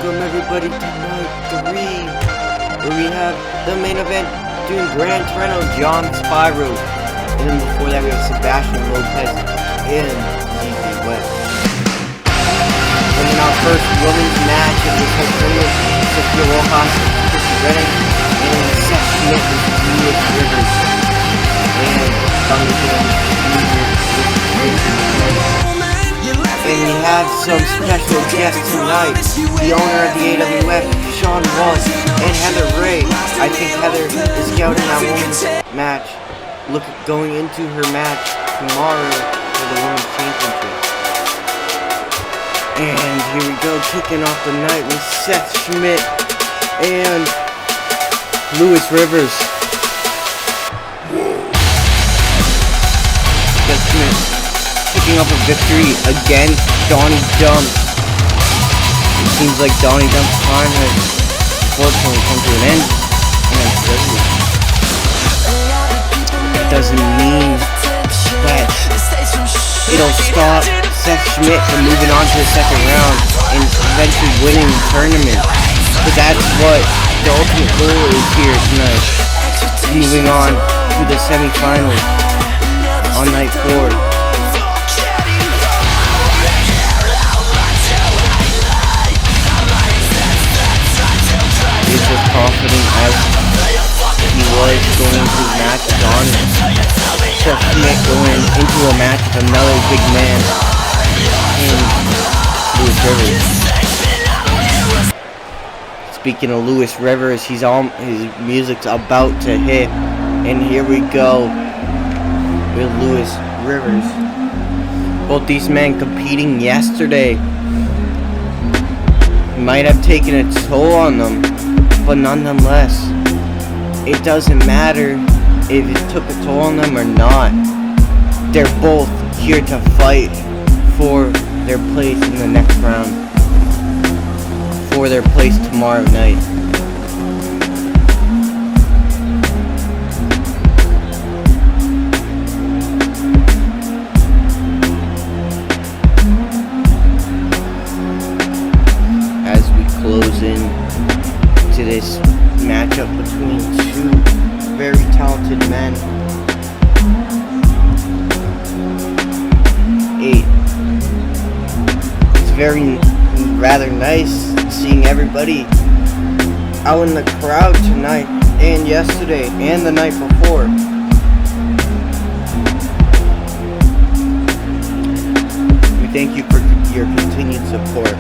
Welcome everybody to night 3, where we have the main event doing Gran Torino, John Spyro, and then before that we have Sebastian Lopez and ZZ West. And in our first women's match of this whole tournament, Sophia Rojas and Chrissy Reddick, and Seth Schmidt versus Louis Rivers, and And we have some special guests tonight. The owner of the AWF, Sean Walsh, and Heather Ray. I think Heather is scouting that women's match, going into her match tomorrow for the women's championship. And here we go, kicking off the night with Seth Schmidt and Louis Rivers. Seth Schmidt picking up a victory against Donnie Dump. It seems like Donnie Dump's time has unfortunately come to an end. That doesn't mean that it'll stop Seth Schmidt from moving on to the second round and eventually winning the tournament. But that's what the ultimate goal is here tonight. Moving on to the semifinals on night 4. As confident as he was going into the match with Donnie. Seth Schmidt going into a match with another big man in Louis Rivers. Speaking of Louis Rivers, his music's about to hit, and here we go with Louis Rivers. Both these men competing yesterday might have taken a toll on them. But nonetheless, it doesn't matter if it took a toll on them or not. They're both here to fight for their place in the next round, for their place tomorrow night. As we close in to this matchup between two very talented men. It's rather nice seeing everybody out in the crowd tonight and yesterday and the night before. We thank you for your continued support.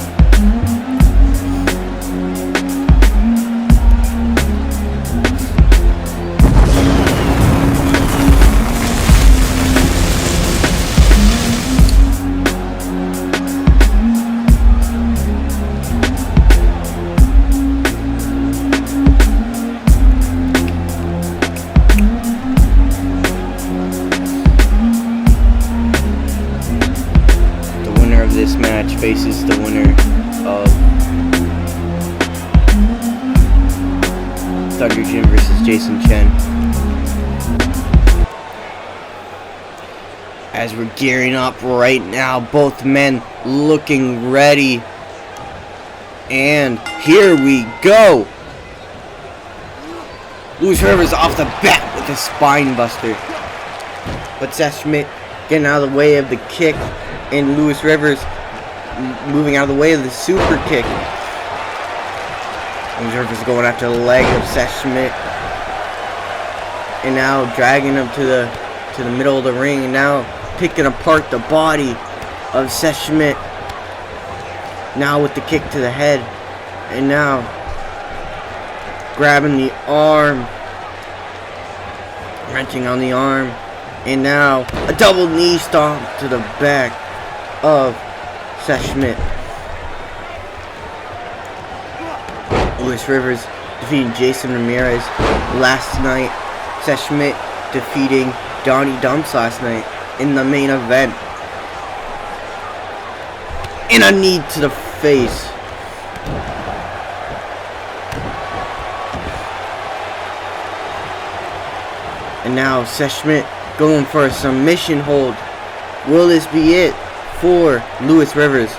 This match faces the winner of Thunder Jim versus Jason Chen. As we're gearing up right now, both men looking ready. And here we go. Louis Rivers off the bat with a spine buster. But Seth Schmidt getting out of the way of the kick, and Louis Rivers moving out of the way of the super kick. Louis Rivers going after the leg of Seth Schmidt, and now dragging him to the middle of the ring, and now picking apart the body of Seth Schmidt. Now with the kick to the head, and now grabbing the arm, wrenching on the arm, and now a double knee stomp to the back of Seth Schmidt. Louis Rivers defeating Jason Ramirez last night. Seth Schmidt defeating Donnie Dumps last night in the main event. And a knee to the face. And now Seth Schmidt going for a submission hold. Will this be it for Louis Rivers?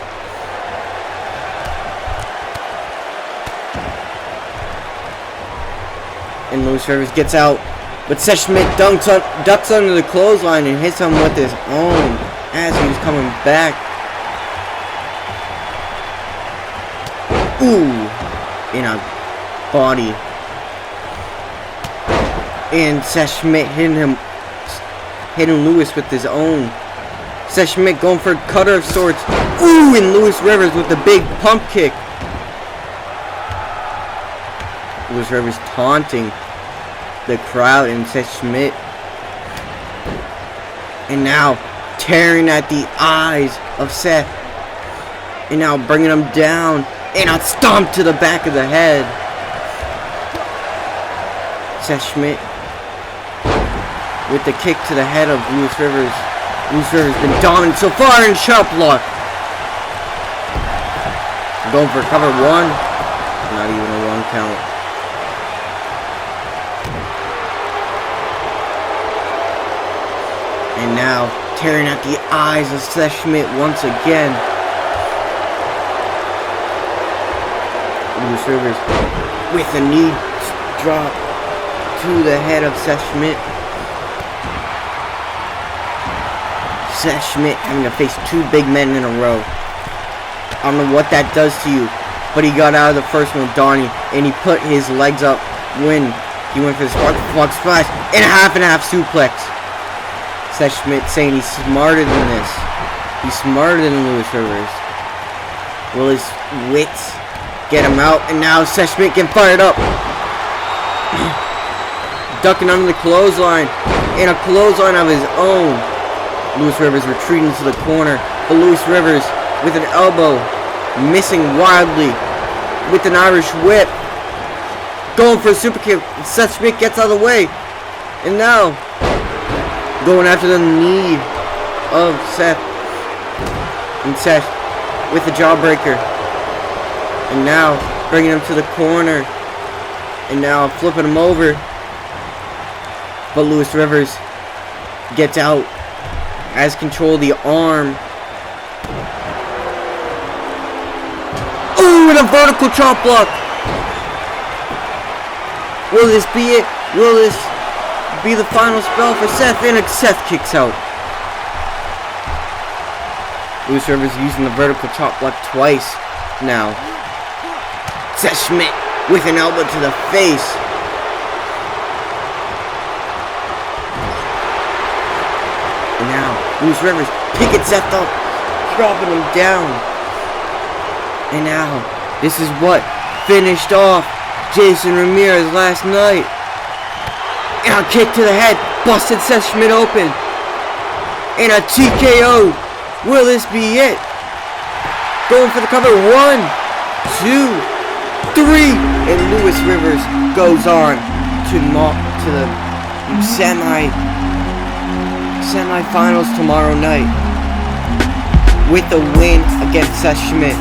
And Lewis Rivers gets out. But Seth Schmidt ducks under the clothesline and hits him with his own as he was coming back. Ooh. In a body. And Seth Schmidt hitting Lewis with his own. Seth Schmidt going for a cutter of sorts. Ooh, and Lewis Rivers with the big pump kick. Lewis Rivers taunting the crowd and Seth Schmidt. And now tearing at the eyes of Seth. And now bringing him down. And a stomp to the back of the head. Seth Schmidt with the kick to the head of Lewis Rivers. Lewis Rivers been dominant so far in sharp block. Going for cover one. Not even a one count. And now tearing at the eyes of Seth Schmidt once again. Lewis Rivers with a knee drop to the head of Seth Schmidt. Seth Schmidt having to face two big men in a row. I don't know what that does to you, but he got out of the first one, Donnie, and he put his legs up when he went for the frog splash and a half suplex. Seth Schmidt saying he's smarter than this. He's smarter than Lewis Rivers. Will his wits get him out? And now Seth Schmidt getting fired up. Ducking under the clothesline. And a clothesline of his own. Lewis Rivers retreating to the corner. But Lewis Rivers with an elbow. Missing wildly. With an Irish whip. Going for a super kick. Seth Schmidt gets out of the way. And now going after the knee of Seth. And Seth with the jawbreaker. And now bringing him to the corner. And now flipping him over. But Lewis Rivers gets out. Has control of the arm. Ooh, and a vertical chop block. Will this be it? Will this be the final spell for Seth? And Seth kicks out. Lewis Rivers using the vertical chop block twice now. Seth Schmidt with an elbow to the face. And now Lewis Rivers picking Seth up, dropping him down. And now this is what finished off Jason Ramirez last night. And a kick to the head, busted Seth Schmidt open. And a TKO. Will this be it? Going for the cover. 1, 2, 3. And Lewis Rivers goes on to the semi-finals tomorrow night with the win against Seth Schmidt.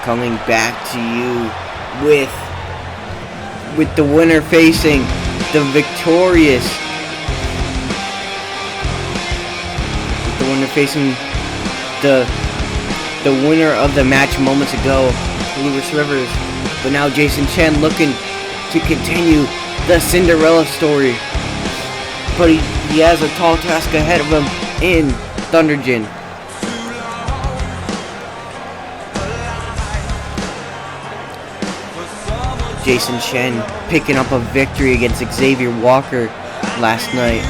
coming back to you with the winner facing the victorious, the winner facing the winner of the match moments ago, Lewis Rivers. But now Jason Chen looking to continue the Cinderella story, but he has a tall task ahead of him in Thunderjin. Jason Chen picking up a victory against Xavier Walker last night.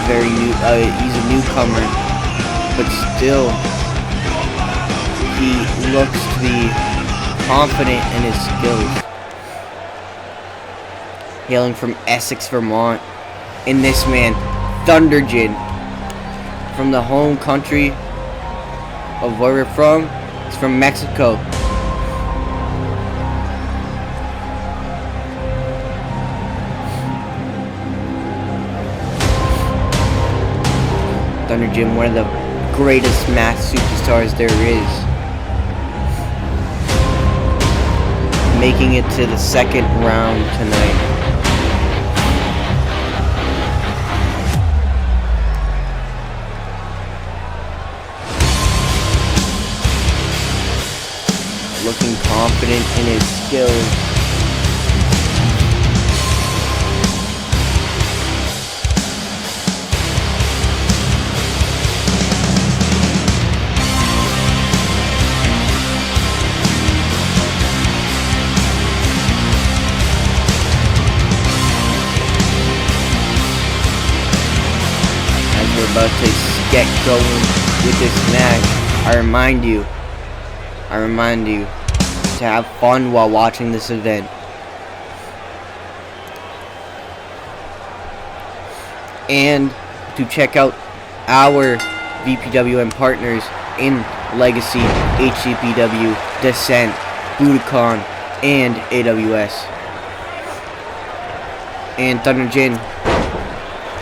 Very new, he's a newcomer, but still he looks to be confident in his skills. Hailing from Essex, Vermont, and this man, Thunderjin, from the home country of where we're from. He's from Mexico. Thunderjin, one of the greatest math superstars there is, making it to the second round tonight. Looking confident in his skills. About to get going with this match, I remind you to have fun while watching this event. And to check out our VPWM partners in Legacy, HCPW, Descent, Budokan, and AWS. And Thunderjin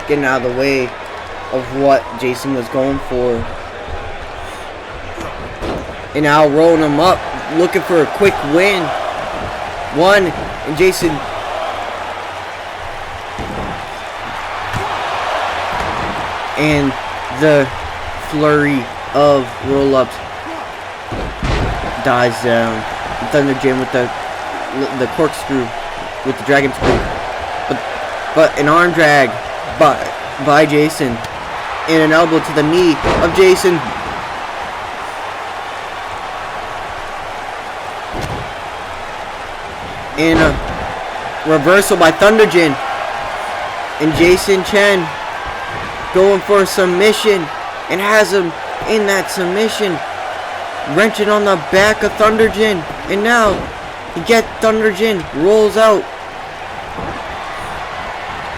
getting out of the way of what Jason was going for, and now rolling him up, looking for a quick win. One, and Jason and the flurry of roll-ups dies down. Thunderjin with the corkscrew, with the dragon screw, but an arm drag by Jason. And an elbow to the knee of Jason. And a reversal by Thunderjin. And Jason Chen going for a submission and has him in that submission, wrenching on the back of Thunderjin. And now he gets Thunderjin, rolls out,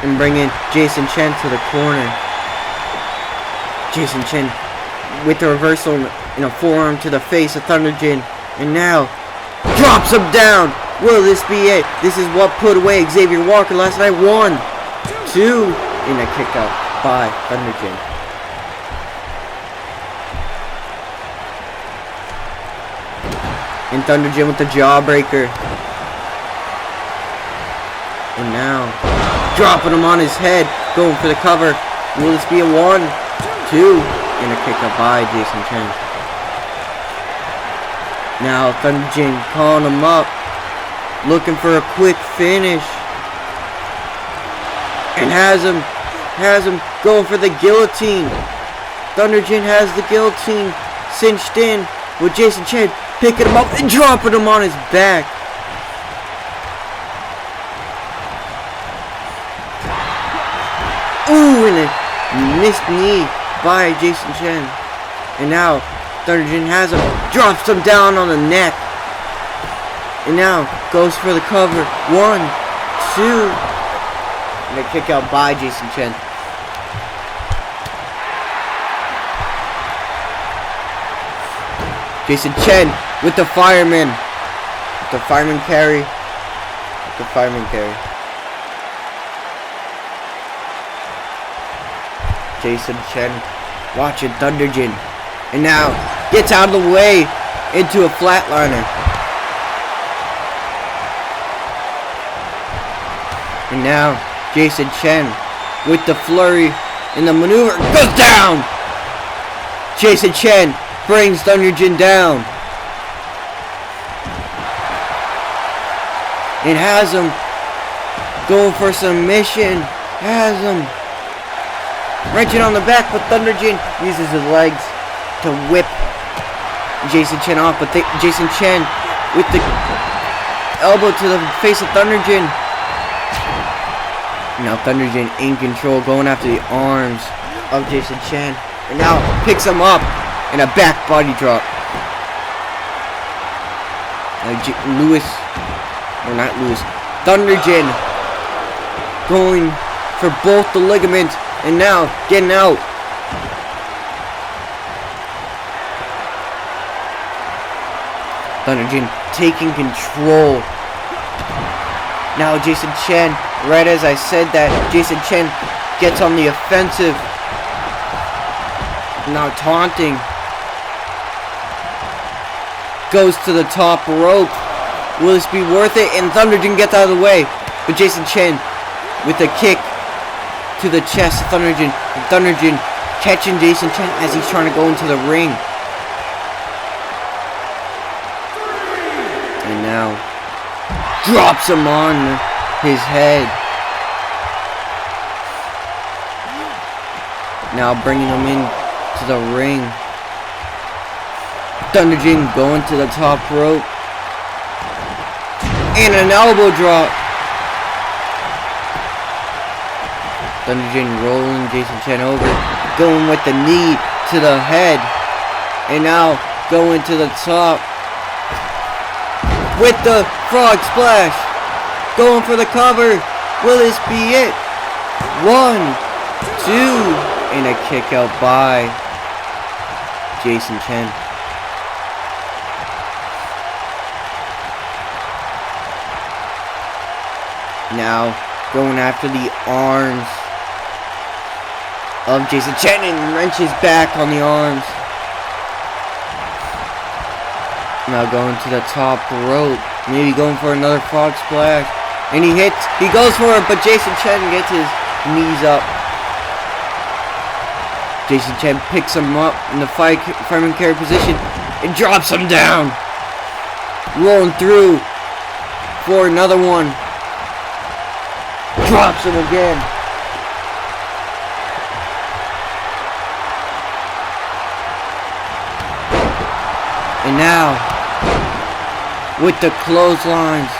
and bringing Jason Chen to the corner. Jason Chen with the reversal and a forearm to the face of Thunderjin, and now drops him down. Will this be it? This is what put away Xavier Walker last night. 1, 2, and a kick out by Thunderjin. And Thunderjin with the jawbreaker, and now dropping him on his head, going for the cover. Will this be a 1, 2, and a kick up by Jason Chen. Now Thunderjin calling him up, looking for a quick finish, and has him going for the guillotine. Thunderjin has the guillotine cinched in, with Jason Chen picking him up and dropping him on his back. Ooh, and a missed knee by Jason Chen. And now Thunderjin has him, drops him down on the neck, and now goes for the cover. 1, 2, and a kick out by Jason Chen. Jason Chen with the fireman. The fireman carry. The fireman carry. Jason Chen watching Thunderjin. And now gets out of the way into a flatliner. And now Jason Chen with the flurry and the maneuver goes down. Jason Chen brings Thunderjin down. And has him going for submission. Has him wrenching on the back, but Thunderjin uses his legs to whip Jason Chen off. But Jason Chen with the elbow to the face of Thunderjin. Now Thunderjin in control, going after the arms of Jason Chen. And now picks him up in a back body drop. Thunderjin going for both the ligaments and now getting out. Thunderjin taking control. Now Jason Chen, right as I said that, Jason Chen gets on the offensive. Now taunting. Goes to the top rope. Will this be worth it? And Thunderjin gets out of the way. But Jason Chen with a kick to the chest of Thunderjin. And Thunderjin catching Jason Chen as he's trying to go into the ring. And now drops him on his head. Now bringing him in to the ring. Thunderjin going to the top rope. And an elbow drop. Thunderjin rolling Jason Chen over. Going with the knee to the head. And now going to the top. With the frog splash. Going for the cover. Will this be it? 1, 2. And a kick out by Jason Chen. Now going after the arms of Jason Chen and wrenches back on the arms. Now going to the top rope. Maybe going for another frog splash. And he hits. He goes for it, but Jason Chen gets his knees up. Jason Chen picks him up in the fireman carry position and drops him down. Rolling through for another one. Drops him again. And now, with the clotheslines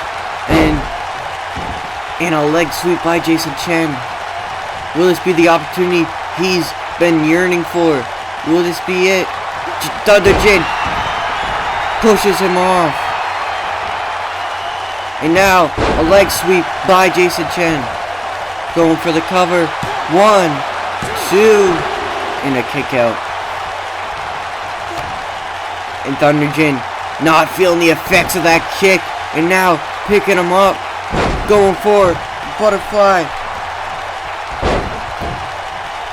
and a leg sweep by Jason Chen. Will this be the opportunity he's been yearning for? Will this be it? Thunderjin pushes him off. And now, a leg sweep by Jason Chen. Going for the cover. 1, 2, and a kick out. And Thunderjin not feeling the effects of that kick. And now, picking him up. Going for butterfly.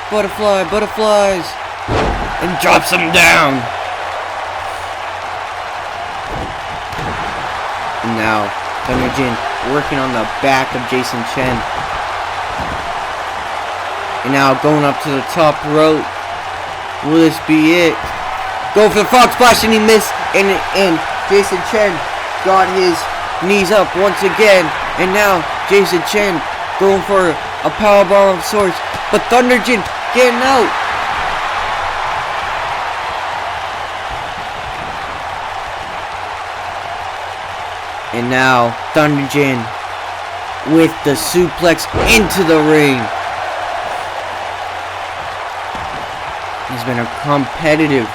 Butterflies. And drops him down. And now, Thunderjin working on the back of Jason Chen. And now going up to the top rope. Will this be it? Go for the frog splash and he missed. And Jason Chen got his knees up once again. And now Jason Chen going for a powerbomb of sorts. But Thunderjin getting out. And now Thunderjin with the suplex into the ring. It's been a competitive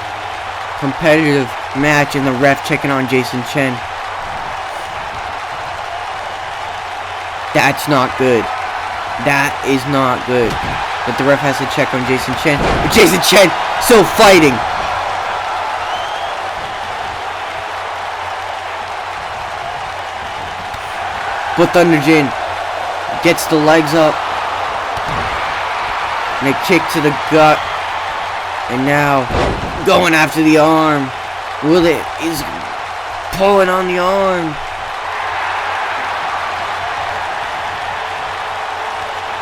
match, and the ref checking on Jason Chen. That's not good. That is not good. But the ref has to check on Jason Chen. But Jason Chen still fighting. But Thunderjin gets the legs up. And a kick to the gut. And now going after the arm. Willet is pulling on the arm.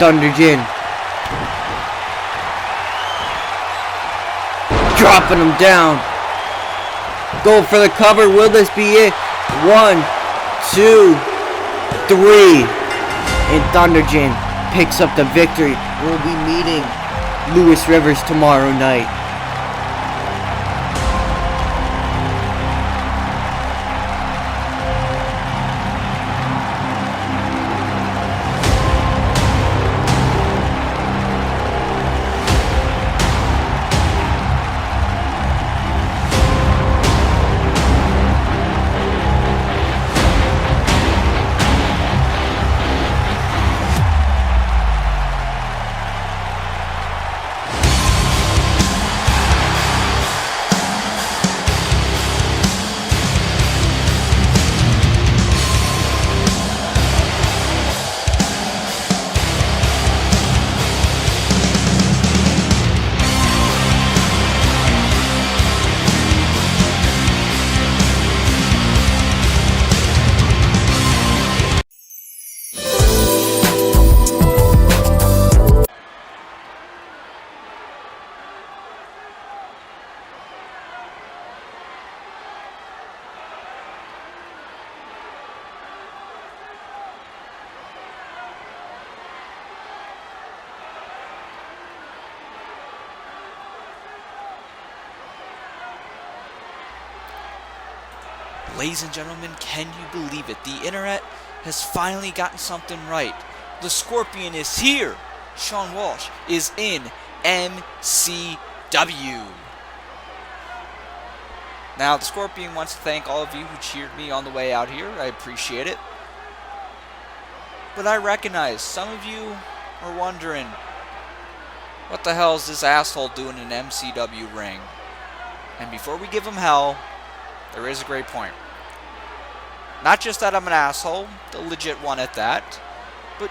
Thunderjin dropping him down. Go for the cover. Will this be it? 1, 2, 3. And Thunderjin picks up the victory. We'll be meeting Lewis Rivers tomorrow night. Ladies and gentlemen, can you believe it? The internet has finally gotten something right. The Scorpion is here. Sean Walsh is in MCW. Now, the Scorpion wants to thank all of you who cheered me on the way out here. I appreciate it. But I recognize some of you are wondering, what the hell is this asshole doing in an MCW ring? And before we give him hell, there is a great point. Not just that I'm an asshole, the legit one at that, but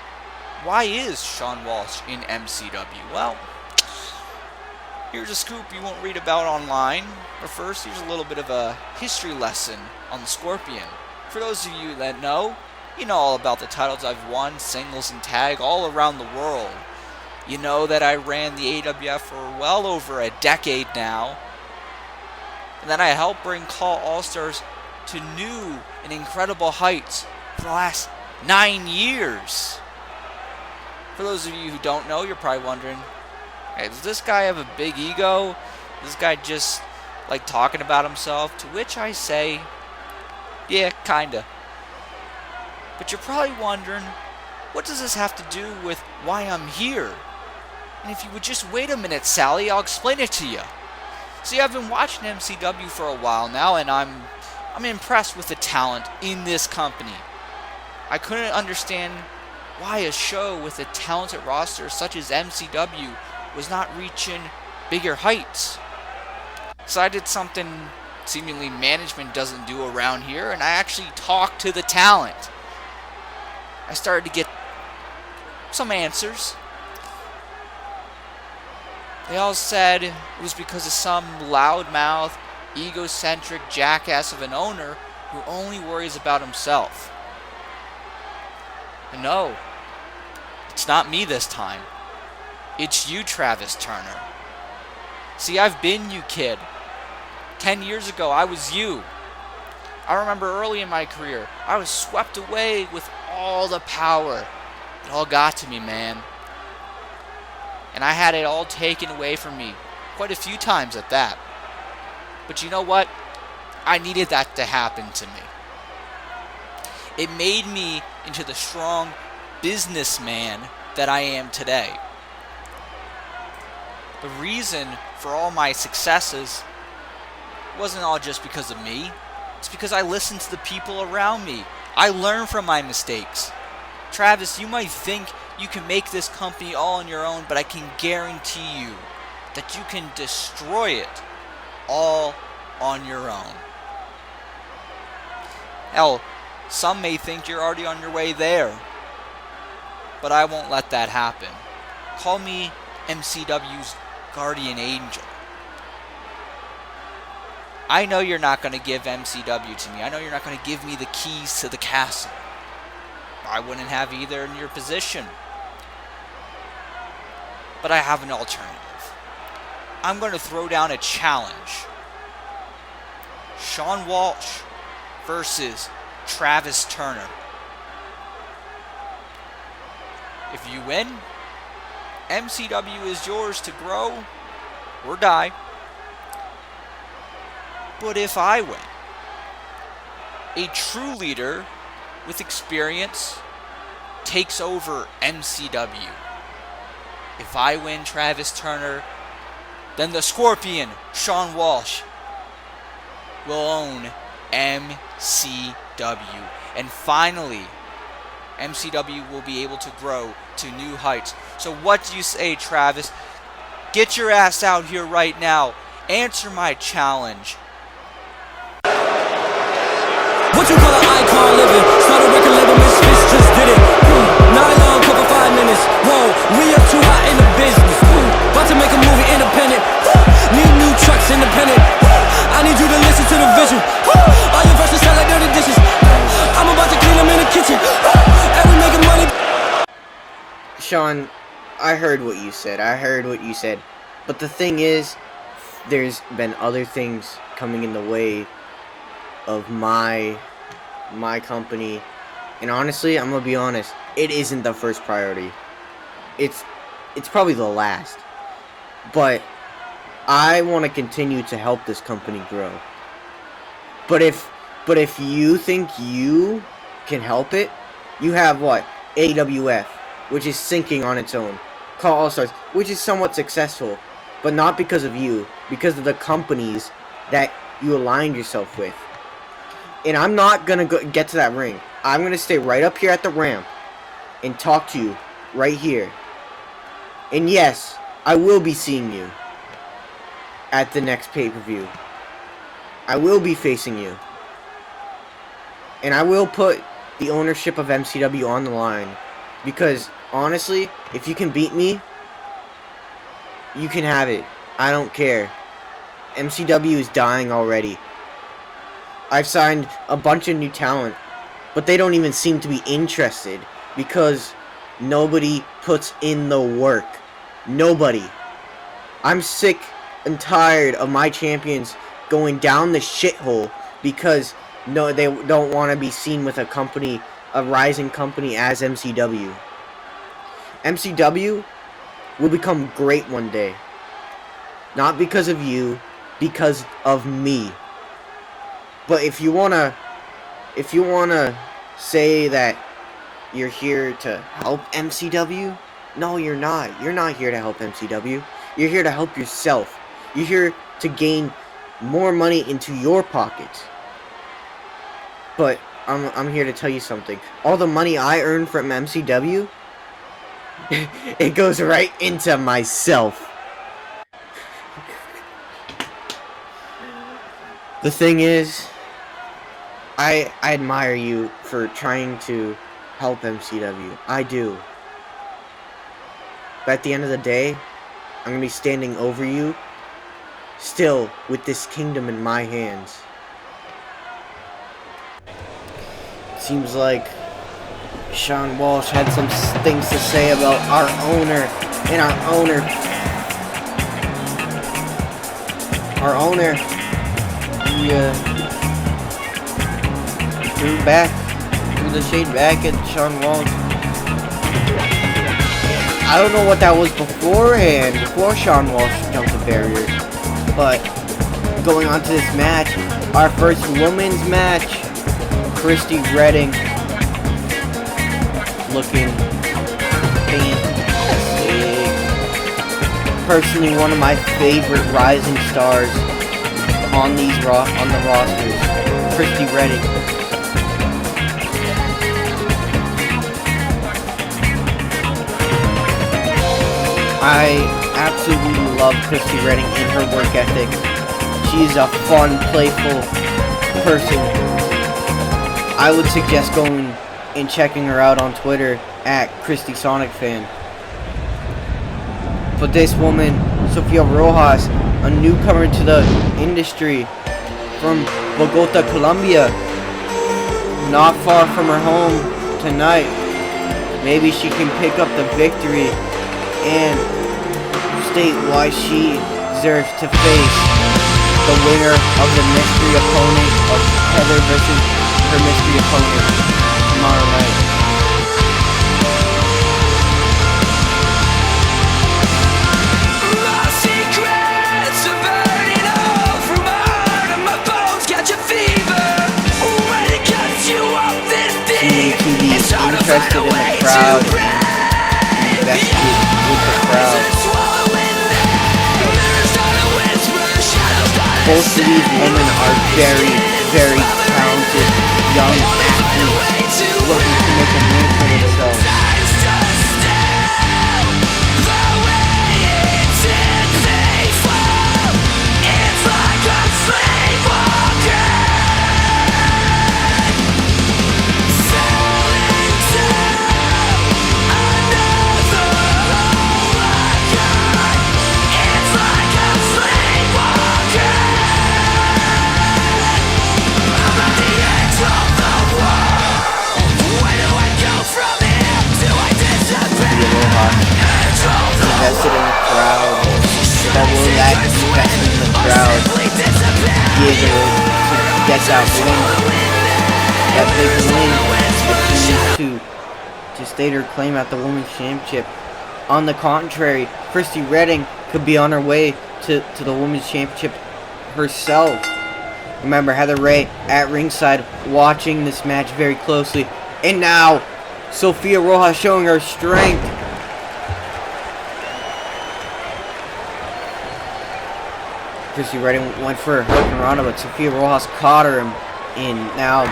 why is Sean Walsh in MCW? Well, here's a scoop you won't read about online, but first here's a little bit of a history lesson on the Scorpion. For those of you that know, you know all about the titles I've won, singles and tag, all around the world. You know that I ran the AWF for well over a decade now, and that I helped bring Call All-Stars to new and incredible heights for the last 9 years. For those of you who don't know, you're probably wondering, hey, does this guy have a big ego? Does this guy just like talking about himself? To which I say, yeah, kinda. But you're probably wondering, what does this have to do with why I'm here? And if you would just wait a minute, Sally, I'll explain it to you. See, I've been watching MCW for a while now, and I'm impressed with the talent in this company. I couldn't understand why a show with a talented roster such as MCW was not reaching bigger heights. So I did something seemingly management doesn't do around here, and I actually talked to the talent. I started to get some answers. They all said it was because of some loudmouth, egocentric jackass of an owner who only worries about himself. And no, it's not me this time. It's you, Travis Turner. See, I've been you, kid. 10 years ago, I was you. I remember early in my career, I was swept away with all the power. It all got to me, man. And I had it all taken away from me, quite a few times at that. But you know what? I needed that to happen to me. It made me into the strong businessman that I am today. The reason for all my successes wasn't all just because of me. It's because I listened to the people around me. I learned from my mistakes. Travis, you might think you can make this company all on your own, but I can guarantee you that you can destroy it all on your own. Hell, Some may think you're already on your way there, but I won't let that happen. Call me MCW's guardian angel. I know you're not going to give MCW to me. I know you're not going to give me the keys to the castle. I wouldn't have either in your position. But I have an alternative. I'm going to throw down a challenge. Sean Walsh versus Travis Turner. If you win, MCW is yours to grow or die. But if I win, a true leader with experience takes over MCW. If I win Travis Turner, then the Scorpion, Sean Walsh, will own MCW. And finally, MCW will be able to grow to new heights. So what do you say, Travis? Get your ass out here right now. Answer my challenge. What you call an icon living? Start a record label, Miss Fish just did it. Nylon cover 5 minutes. Whoa, we up too hot in the business. About to make a movie independent. Need new trucks independent. I need you to listen to the vision. All your verses sound like dirty dishes. I'm about to clean them in the kitchen. And we making money. Sean, I heard what you said. But the thing is, there's been other things coming in the way of my company, and honestly, I'm gonna be honest, it isn't the first priority. It's probably the last. But I want to continue to help this company grow. But if you think you can help it, you have what? AWF, which is sinking on its own. Call All Stars, which is somewhat successful, but not because of you, because of the companies that you aligned yourself with. And I'm not gonna get to that ring. I'm gonna stay right up here at the ramp and talk to you right here. And yes, I will be seeing you at the next pay-per-view. I will be facing you. And I will put the ownership of MCW on the line. Because, honestly, if you can beat me, you can have it. I don't care. MCW is dying already. I've signed a bunch of new talent, but they don't even seem to be interested because nobody puts in the work. Nobody. I'm sick and tired of my champions going down the shithole because no, they don't want to be seen with a rising company as MCW. MCW will become great one day. Not because of you, because of me. But if you wanna say that you're here to help MCW, no, you're not. You're not here to help MCW. You're here to help yourself. You're here to gain more money into your pockets. But I'm here to tell you something. All the money I earn from MCW, it goes right into myself. The thing is, I admire you for trying to help MCW. I do. But at the end of the day, I'm going to be standing over you, still with this kingdom in my hands. It seems like Sean Walsh had some things to say about our owner, and our owner, he threw the shade back at Sean Walsh. I don't know what that was beforehand, before Sean Walsh jumped the barrier. But going on to this match, our first women's match, Christy Redding looking fantastic. Personally, one of my favorite rising stars on the rosters, Christy Redding. I absolutely love Christy Redding and her work ethic. She's a fun, playful person. I would suggest going and checking her out on Twitter at Christy Sonic Fan. But this woman, Sofia Rojas, a newcomer to the industry from Bogota, Colombia, not far from her home tonight. Maybe she can pick up the victory and state why she deserves to face the winner of the mystery opponent of Heather versus her mystery opponent tomorrow night. Interested in the crowd, invested with the crowd. Both of these women are very, very talented young athletes looking to make a name for themselves. Invested in the crowd, but will that investment in the crowd be able to get that big win to state her claim at the Women's Championship? On the contrary, Christy Redding could be on her way to the Women's Championship herself. Remember, Heather Ray at ringside watching this match very closely. And now, Sofia Rojas showing her strength. Christy Redding went for a hurricanrana, but Sofia Rojas caught her and now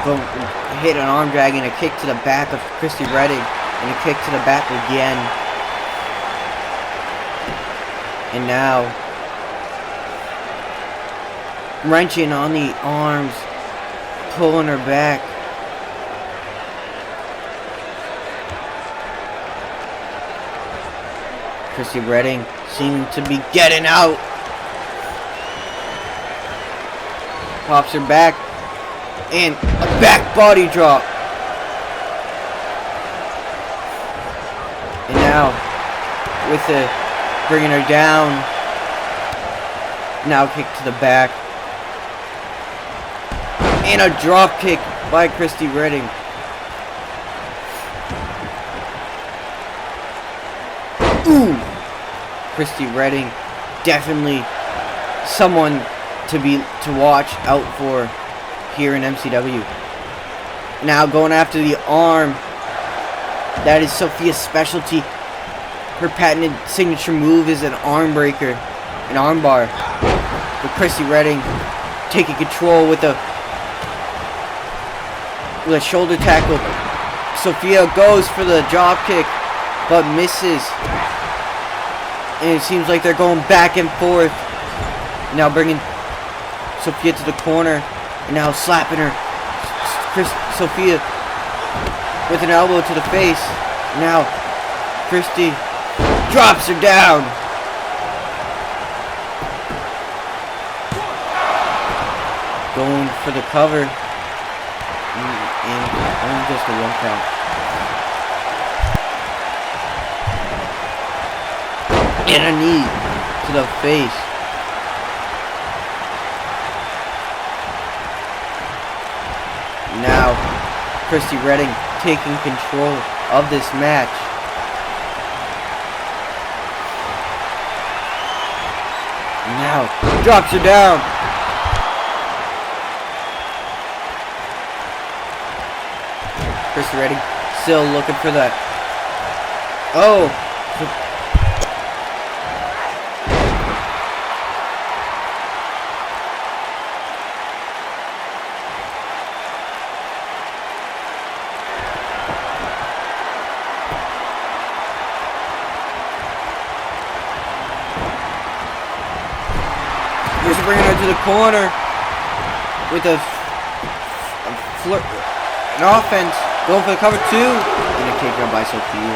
hit an arm drag and a kick to the back of Christy Redding and a kick to the back again. And now wrenching on the arms, pulling her back. Christy Redding seeming to be getting out. Pops her back, and a back body drop. And now, with the bringing her down, now kick to the back, and a drop kick by Christy Redding. Ooh, Christy Redding, definitely someone to watch out for here in MCW. Now going after the arm. That is Sofia's specialty. Her patented signature move is an arm breaker, an arm bar. But Christy Redding taking control with a shoulder tackle. Sofia goes for the drop kick, but misses. And it seems like they're going back and forth. Now bringing Sofia to the corner, and now slapping her. Sofia with an elbow to the face. Now Christy drops her down. Going for the cover, and only just a 1 count. And a knee to the face. Now, Christy Redding taking control of this match. Now, drops her down. Christy Redding still looking for that. Oh! Just bringing her to the corner with a An offense. Going for the cover 2. And a takedown by Sophia.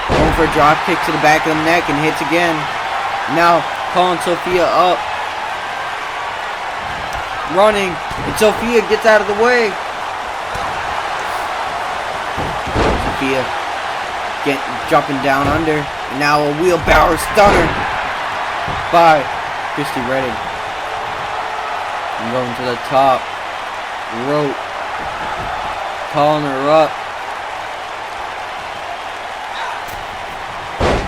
Going for a drop kick to the back of the neck and hits again. Now calling Sophia up. Running. And Sophia gets out of the way. Sophia jumping down under. And now a wheelbarrow stunner by Christy Redding. And going to the top rope. Calling her up.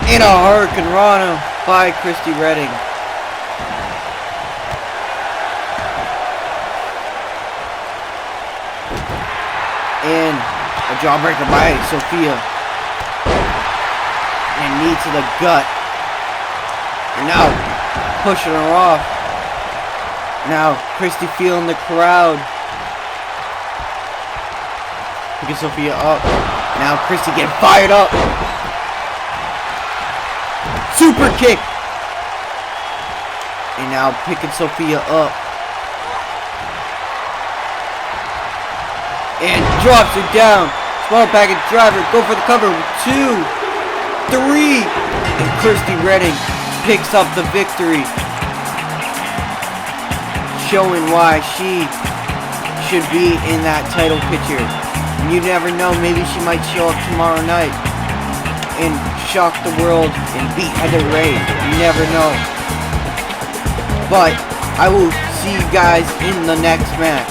And a Hurricane Rana by Christy Redding. And a jawbreaker by Sophia. And knee to the gut. And now pushing her off. Now Christy feeling the crowd. Picking Sophia up. Now Christy getting fired up. Super kick. And now picking Sophia up. And drops her down. Small package driver. Go for the cover. 2, 3. And Christy Redding picks up the victory. Showing why she should be in that title picture. And you never know. Maybe she might show up tomorrow night and shock the world and beat Heather Ray. You never know. But I will see you guys in the next match.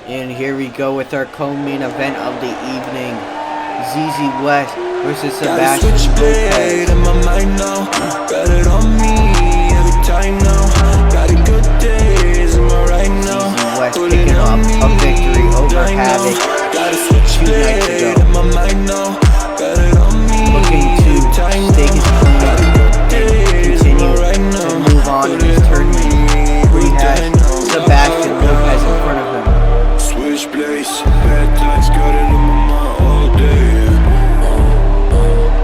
And here we go with our co-main event of the evening. ZZ West versus Sebastian Lopez. In my mind now, got it on me every time now. Got a good days, am I right now? ZZ West picking up a victory over Havoc 2 nights ago. In my mind now, got it on me Looking to stake his claim and continue to move on in this tournament. We have Sebastian Lopez in front of him. Switch place, bad times, got it on my mind all day.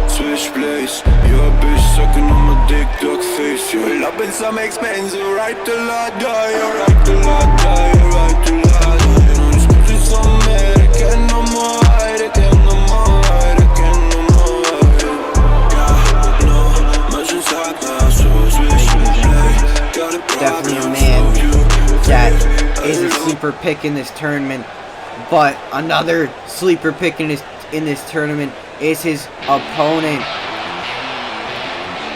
Switch place, your bitch sucking on my dick, duck face. You're up in some expensive, right till I die. You're right till I die, you're right till I die. No, this bitch is so mad, I can't no more hide, I can't no more hide, I can't no more hide. Got no much inside now, so switch place. Got a Definitely a man that is a sleeper pick in this tournament, but another sleeper pick in this tournament is his opponent,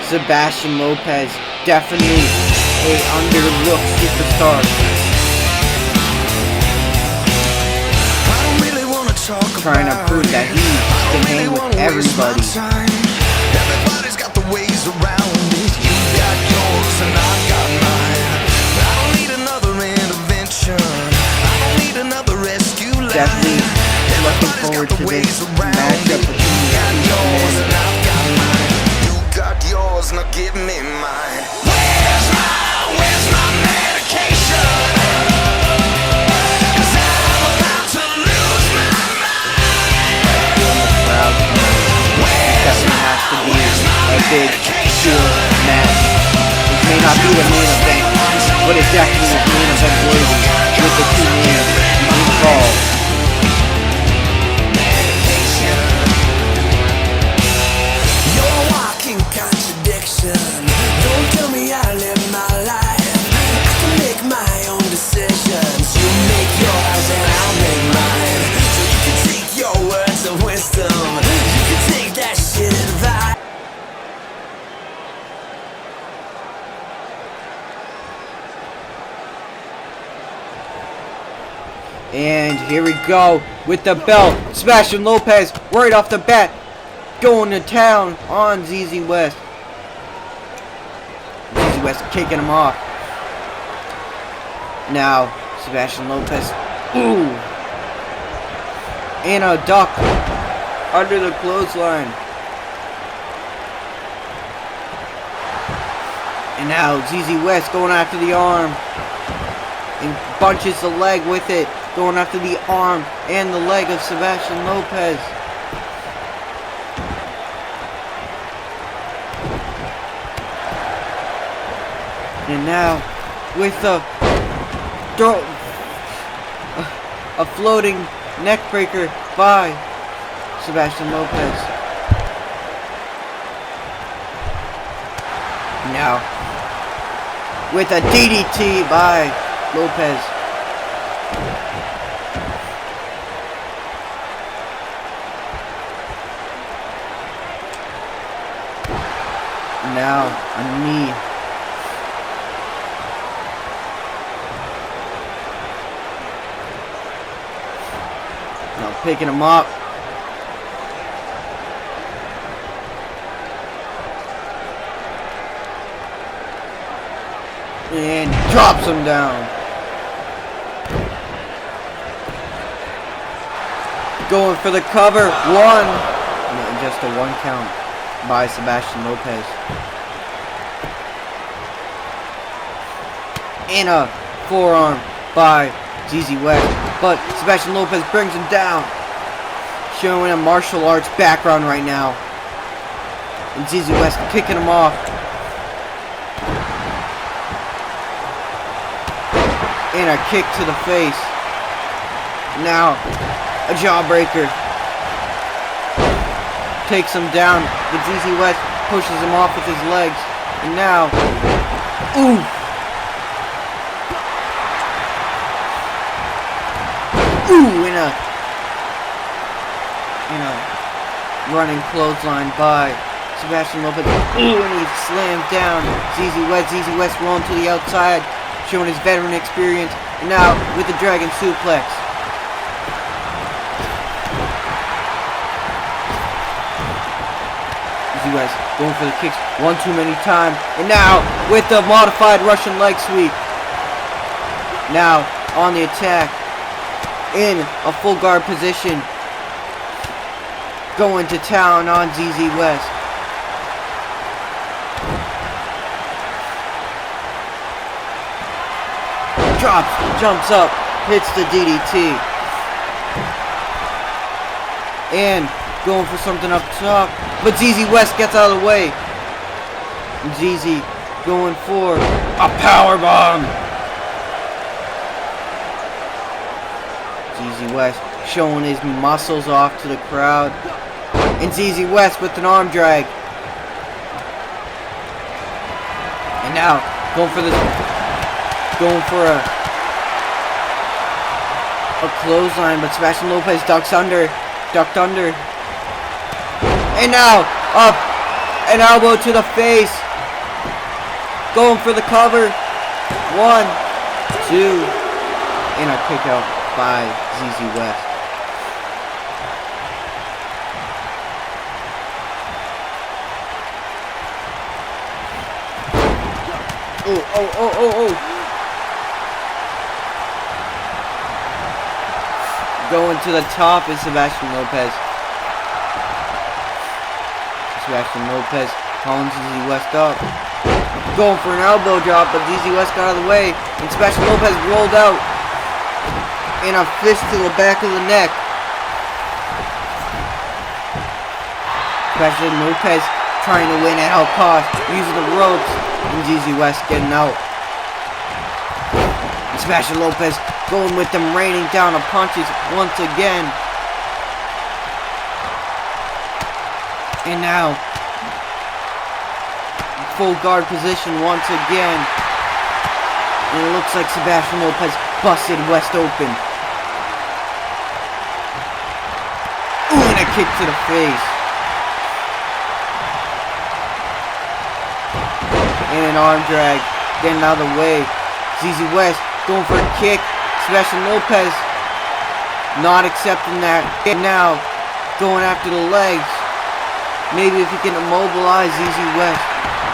Sebastian Lopez. Definitely a underlooked superstar. Trying to prove that he can hang with everybody. Everybody's got the ways around it. You got yours and I got mine. I don't need another intervention. I don't need another rescue line. Definitely looking forward to this matchup between these two men. You got yours, now give me mine. Where's my medication? 'Cause I'm about to lose my mind. Definitely has to be a big shield match. It may not be the main event, but it definitely is main event worthy with the two names involved. And here we go with the belt. Sebastian Lopez right off the bat going to town on ZZ West. ZZ West kicking him off. Now Sebastian Lopez. Ooh. And a duck under the clothesline. And now ZZ West going after the arm. And bunches the leg with it. Going after the arm and the leg of Sebastian Lopez. And now with a floating neck breaker by Sebastian Lopez. Now with a DDT by Lopez. Now a knee. Now picking him up. And drops him down. Going for the cover. One. No, just a 1 count by Sebastian Lopez. And a forearm by ZZ West. But Sebastian Lopez brings him down. Showing a martial arts background right now. And ZZ West kicking him off. And a kick to the face. Now, a jawbreaker. Takes him down. But ZZ West pushes him off with his legs. And now, ooh. Ooh, in a running clothesline by Sebastian Lopez. Ooh, and he's slammed down. ZZ West rolling to the outside. Showing his veteran experience, and now with the Dragon Suplex. ZZ West going for the kicks one too many times, and now with the modified Russian leg sweep. Now on the attack, in a full guard position, going to town on ZZ West. Drops, jumps up, hits the DDT. And going for something up top. But ZZ West gets out of the way. And ZZ going for a powerbomb. ZZ West showing his muscles off to the crowd. And ZZ West with an arm drag. And now going for a clothesline, but Sebastian Lopez ducked under. And now up, an elbow to the face. Going for the cover. 1, 2, and a kick out by ZZ West. Oh. Going to the top is Sebastian Lopez. Sebastian Lopez calling ZZ West up. Going for an elbow drop, but ZZ West got out of the way. And Sebastian Lopez rolled out. And a fist to the back of the neck. Sebastian Lopez trying to win at all costs, using the ropes. And ZZ West getting out. And Sebastian Lopez going with them, raining down of punches once again. And now, full guard position once again. And it looks like Sebastian Lopez busted West open. Ooh, and a kick to the face. And an arm drag, getting out of the way. ZZ West going for a kick. Sebastian Lopez not accepting that. And now, going after the legs. Maybe if he can immobilize ZZ West.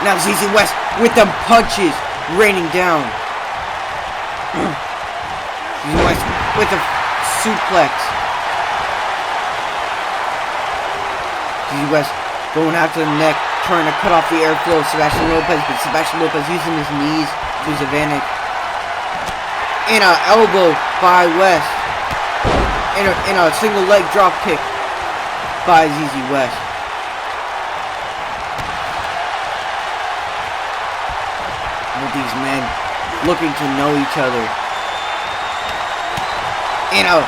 Now ZZ West with the punches raining down. ZZ West with a suplex. ZZ West going after the neck, trying to cut off the airflow of Sebastian Lopez, but Sebastian Lopez using his knees to his advantage. And an elbow by West. And a single leg drop kick by ZZ West. Both these men looking to know each other. And a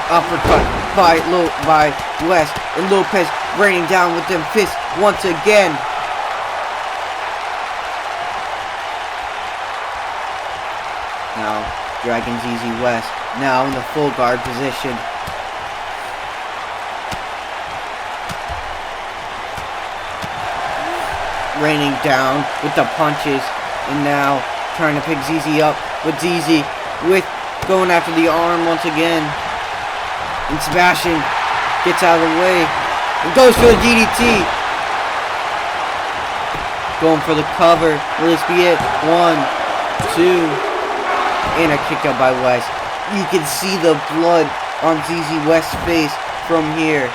uppercut by West, and Lopez raining down with them fists once again. Now dragging ZZ West now in the full guard position. Raining down with the punches, and now trying to pick ZZ up with ZZ with going after the arm once again. And Sebastian gets out of the way and goes for the DDT. Going for the cover. Will this be it? 1, 2, and a kick out by West. You can see the blood on ZZ West's face from here.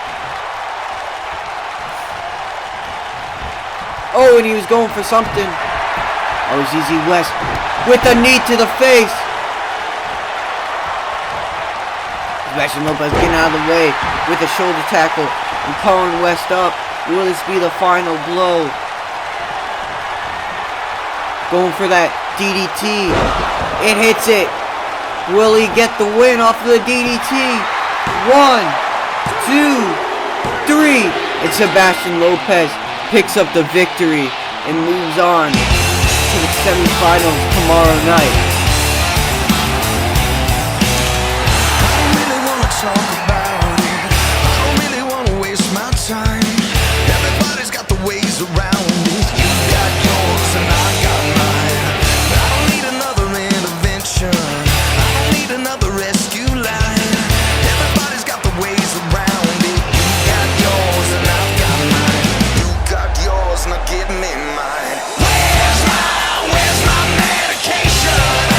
Oh, and he was going for something. Oh, ZZ West with a knee to the face. Sebastian Lopez getting out of the way with a shoulder tackle and calling West up. Will this be the final blow? Going for that DDT. It hits it. Will he get the win off of the DDT? 1, 2, 3. And Sebastian Lopez picks up the victory and moves on to the semifinals tomorrow night. I don't really wanna talk about it. I don't really wanna waste my time. Everybody's got the ways around it. You got yours and I got mine. I don't need another intervention. I don't need another rescue line. Everybody's got the ways around it. You got yours and I've got mine. You got yours, now give me mine. Where's my medication?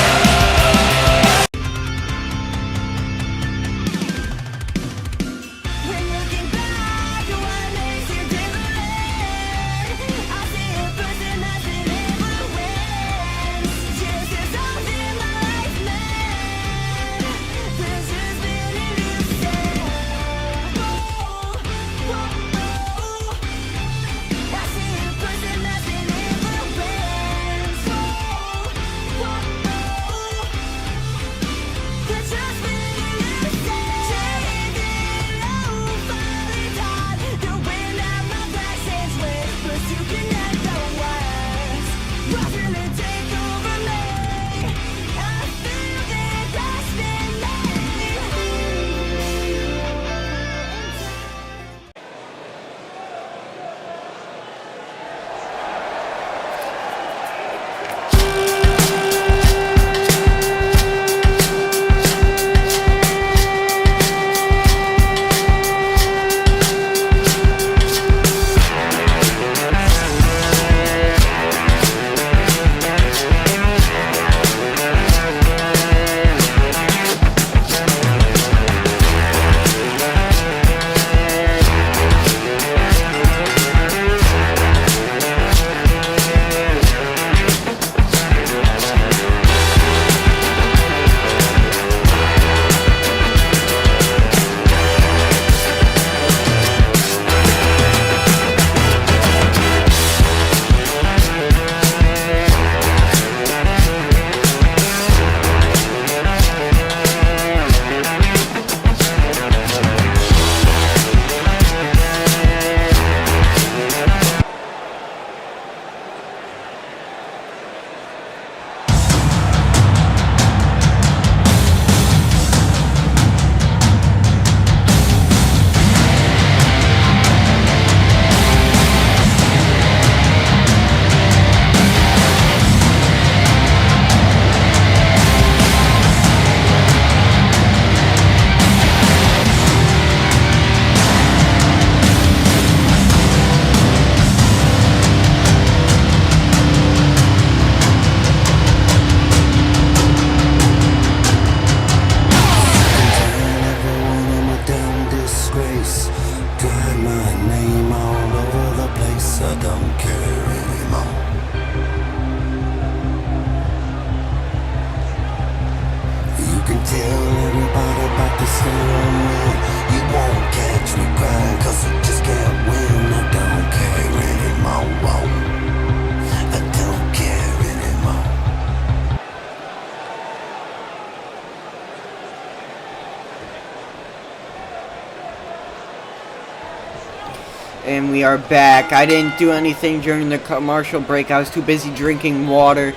And we are back. I didn't do anything during the commercial break. I was too busy drinking water,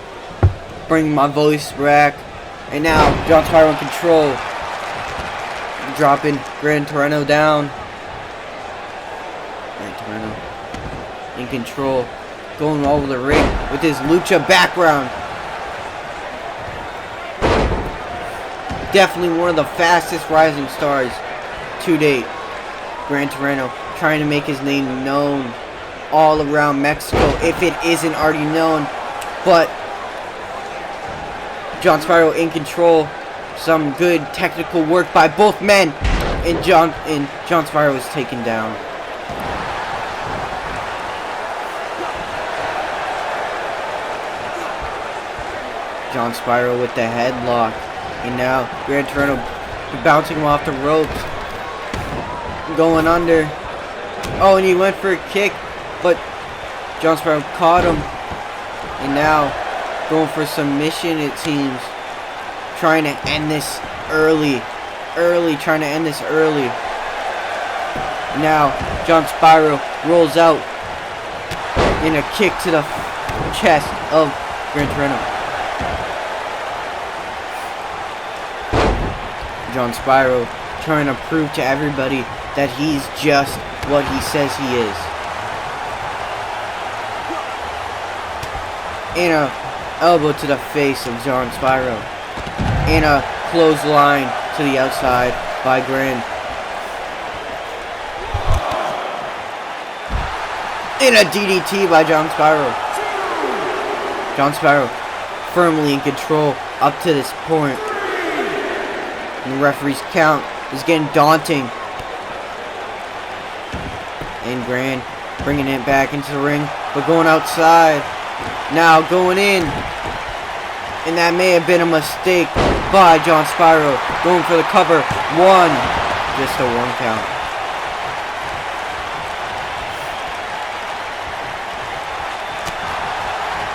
bringing my voice back. And now, John Spyro in control. Dropping Gran Torino down. Gran Torino in control. Going all over the ring with his lucha background. Definitely one of the fastest rising stars to date. Gran Torino trying to make his name known all around Mexico, if it isn't already known. But John Spyro in control. Some good technical work by both men, and John Spyro is taken down. John Spyro with the headlock, and now Gran Torino bouncing him off the ropes, going under. Oh, and he went for a kick, but John Spyro caught him, and now going for submission, it seems. Trying to end this early, trying to end this early. Now, John Spyro rolls out in a kick to the chest of Gran Torino. John Spyro trying to prove to everybody that he's just what he says he is. And a elbow to the face of John Spyro. And a clothesline to the outside by Gran. And a DDT by John Spyro. John Spyro firmly in control up to this point. And the referee's count is getting daunting. And Gran bringing it back into the ring, but going outside. Now going in. And that may have been a mistake by John Spyro. Going for the cover. One. Just a one count.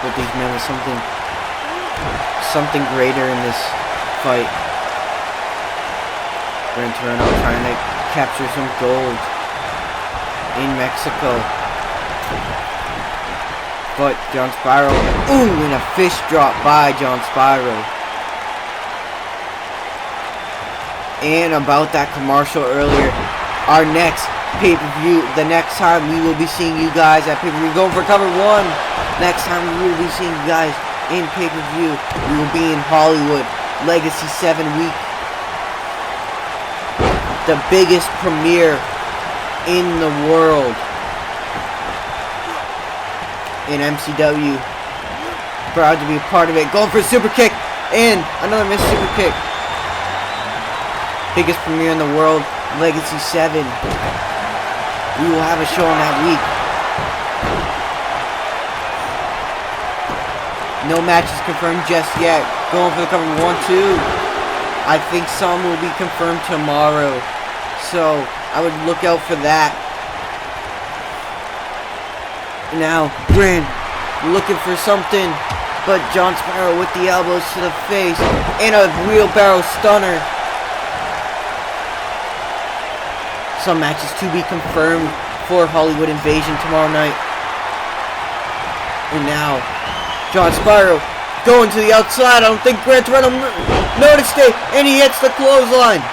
But these men with something greater in this fight. Gran Torino trying to capture some gold in Mexico. But John Spyro, ooh, and a fish drop by John Spyro. And about that commercial earlier, our next pay-per-view, the next time we will be seeing you guys at pay-per-view, going for cover one. Next time we will be seeing you guys in pay-per-view, we will be in Hollywood, Legacy 7 week. The biggest premiere in the world. In MCW. Proud to be a part of it. Going for a super kick. And another missed super kick. Biggest premiere in the world. Legacy 7. We will have a show on that week. No matches confirmed just yet. Going for the cover 1, 2. I think some will be confirmed tomorrow. So I would look out for that. Now, Gran looking for something, but John Spyro with the elbows to the face, and a wheelbarrow stunner. Some matches to be confirmed for Hollywood Invasion tomorrow night. And now, John Spyro going to the outside. I don't think Gran Torino noticed it, and he hits the clothesline.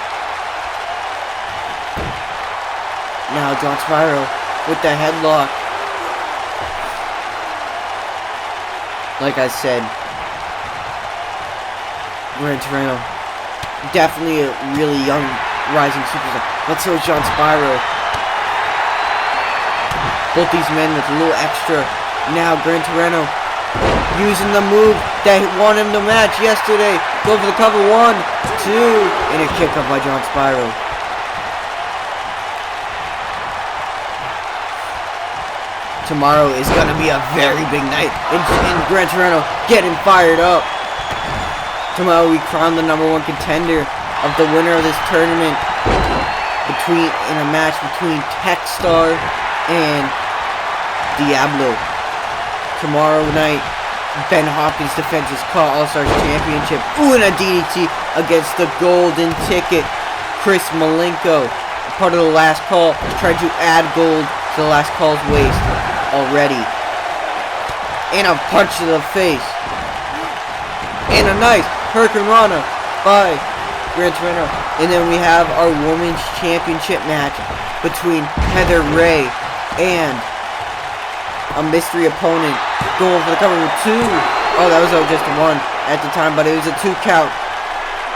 Now, John Spyro with the headlock. Like I said, Gran Torino, definitely a really young rising superstar. But so is John Spyro. Both these men with a little extra. Now Gran Torino using the move that won him the match yesterday. Go for the cover 1, 2, and a kick up by John Spyro. Tomorrow is going to be a very big night, and Gran Torino getting fired up. Tomorrow we crown the #1 contender of the winner of this tournament in a match between Techstar and Diablo. Tomorrow night, Ben Hopkins defends his CAW All-Stars Championship. Ooh, and a DDT against the Golden Ticket. Chris Malenko, part of the last call, tried to add gold to the last call's waist already. And a punch to the face. And a nice Hurricane Rana by Gran Torino. And then we have our Women's Championship match between Heather Ray and a mystery opponent going for the cover with 2. Oh, that was just a 1 at the time, but it was a 2 count.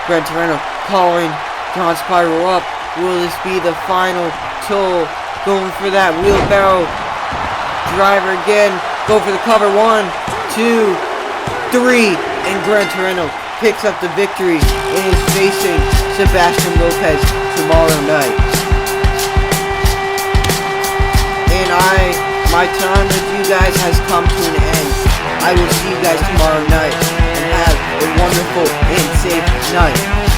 Gran Torino calling John Spyro up. Will this be the final toll? Going for that wheelbarrow driver again. Go for the cover. 1, 2, 3. And Gran Torino picks up the victory and is facing Sebastian Lopez tomorrow night. And my time with you guys has come to an end. I will see you guys tomorrow night and have a wonderful and safe night.